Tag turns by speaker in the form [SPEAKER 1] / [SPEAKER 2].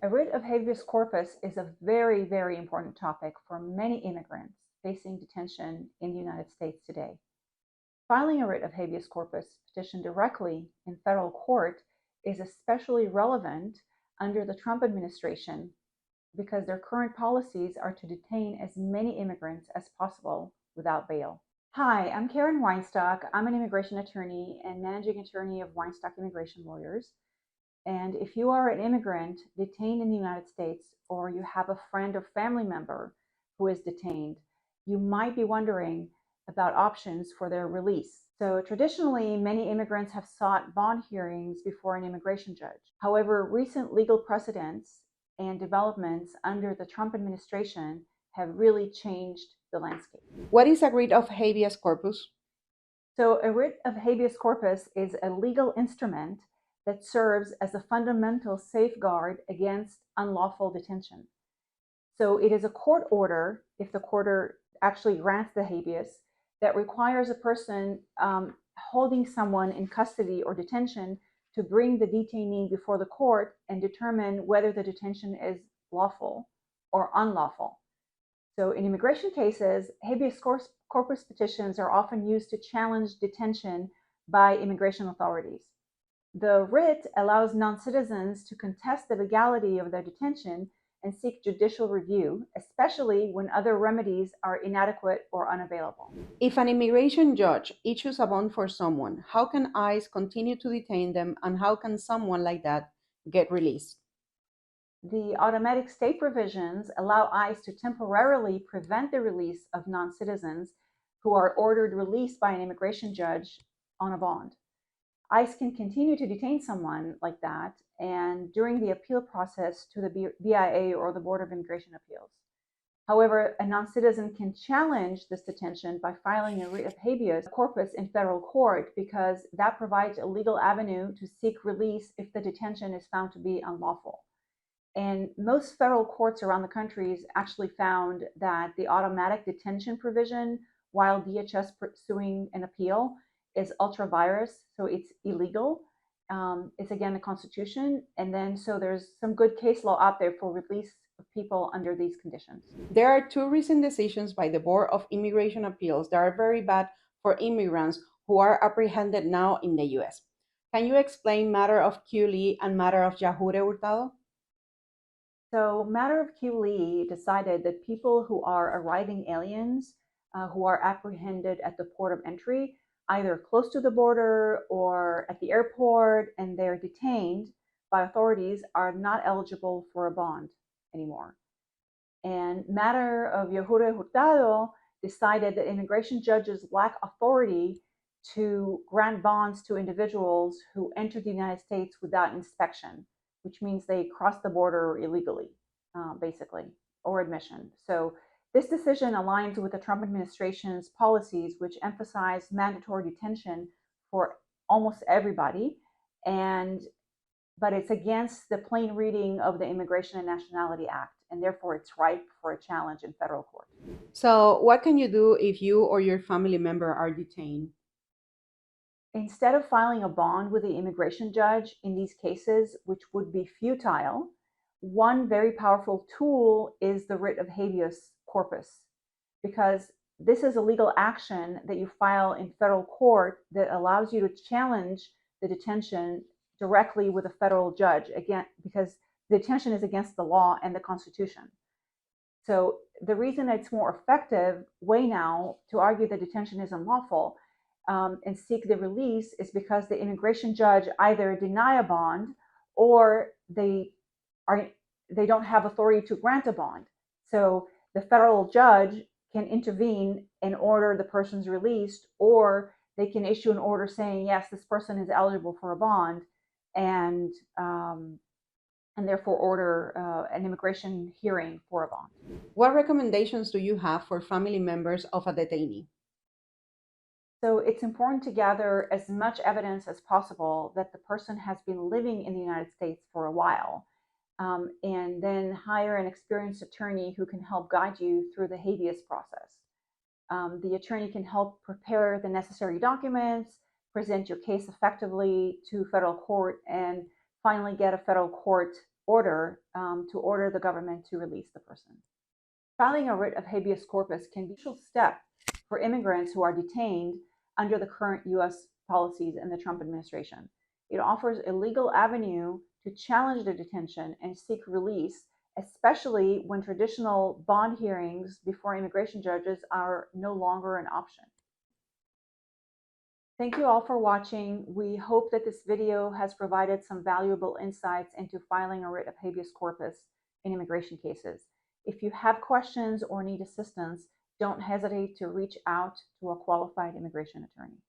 [SPEAKER 1] A writ of habeas corpus is a very, very important topic for many immigrants facing detention in the United States today. Filing a writ of habeas corpus petition directly in federal court is especially relevant under the Trump administration because their current policies are to detain as many immigrants as possible without bail. Hi, I'm Karen Weinstock. I'm an immigration attorney and managing attorney of Weinstock Immigration Lawyers. And if you are an immigrant detained in the United States, or you have a friend or family member who is detained, you might be wondering about options for their release. So traditionally, many immigrants have sought bond hearings before an immigration judge. However, recent legal precedents and developments under the Trump administration have really changed the landscape.
[SPEAKER 2] What is a writ of habeas corpus?
[SPEAKER 1] So a writ of habeas corpus is a legal instrument that serves as a fundamental safeguard against unlawful detention. So it is a court order, if the court actually grants the habeas, that requires a person holding someone in custody or detention to bring the detainee before the court and determine whether the detention is lawful or unlawful. So in immigration cases, habeas corpus petitions are often used to challenge detention by immigration authorities. The writ allows non-citizens to contest the legality of their detention and seek judicial review, especially when other remedies are inadequate or unavailable.
[SPEAKER 2] If an immigration judge issues a bond for someone, how can ICE continue to detain them, and how can someone like that get released?
[SPEAKER 1] The automatic stay provisions allow ICE to temporarily prevent the release of non-citizens who are ordered released by an immigration judge on a bond. ICE can continue to detain someone like that and during the appeal process to the BIA or the Board of Immigration Appeals. However, a non-citizen can challenge this detention by filing a writ of habeas corpus in federal court because that provides a legal avenue to seek release if the detention is found to be unlawful. And most federal courts around the country actually found that the automatic detention provision, while DHS pursuing an appeal, is ultra virus, so it's illegal. It's against the Constitution, and then so there's some good case law out there for release of people under these conditions.
[SPEAKER 2] There are two recent decisions by the Board of Immigration Appeals that are very bad for immigrants who are apprehended now in the U.S. Can you explain matter of Q. Lee and matter of Yajure Hurtado?
[SPEAKER 1] So matter of Q. Lee decided that people who are arriving aliens who are apprehended at the port of entry, either close to the border or at the airport, and they're detained by authorities, are not eligible for a bond anymore. And matter of Yajure Hurtado decided that immigration judges lack authority to grant bonds to individuals who enter the United States without inspection, which means they cross the border illegally, basically, or admission. So this decision aligns with the Trump administration's policies, which emphasize mandatory detention for almost everybody, but it's against the plain reading of the Immigration and Nationality Act, and therefore it's ripe for a challenge in federal court.
[SPEAKER 2] So what can you do if you or your family member are detained?
[SPEAKER 1] Instead of filing a bond with the immigration judge in these cases, which would be futile, one very powerful tool is the writ of habeas corpus, because this is a legal action that you file in federal court that allows you to challenge the detention directly with a federal judge, again, because the detention is against the law and the Constitution. So the reason it's more effective way now to argue that detention is unlawful and seek the release is because the immigration judge either deny a bond or they don't have authority to grant a bond. So the federal judge can intervene and order the person's released, or they can issue an order saying, yes, this person is eligible for a bond, and therefore order an immigration hearing for a bond.
[SPEAKER 2] What recommendations do you have for family members of a detainee?
[SPEAKER 1] So it's important to gather as much evidence as possible that the person has been living in the United States for a while, and then hire an experienced attorney who can help guide you through the habeas process. The attorney can help prepare the necessary documents, present your case effectively to federal court, and finally get a federal court order to order the government to release the person. Filing a writ of habeas corpus can be a crucial step for immigrants who are detained under the current U.S. policies in the Trump administration. It offers a legal avenue to challenge the detention and seek release, especially when traditional bond hearings before immigration judges are no longer an option. Thank you all for watching. We hope that this video has provided some valuable insights into filing a writ of habeas corpus in immigration cases. If you have questions or need assistance, don't hesitate to reach out to a qualified immigration attorney.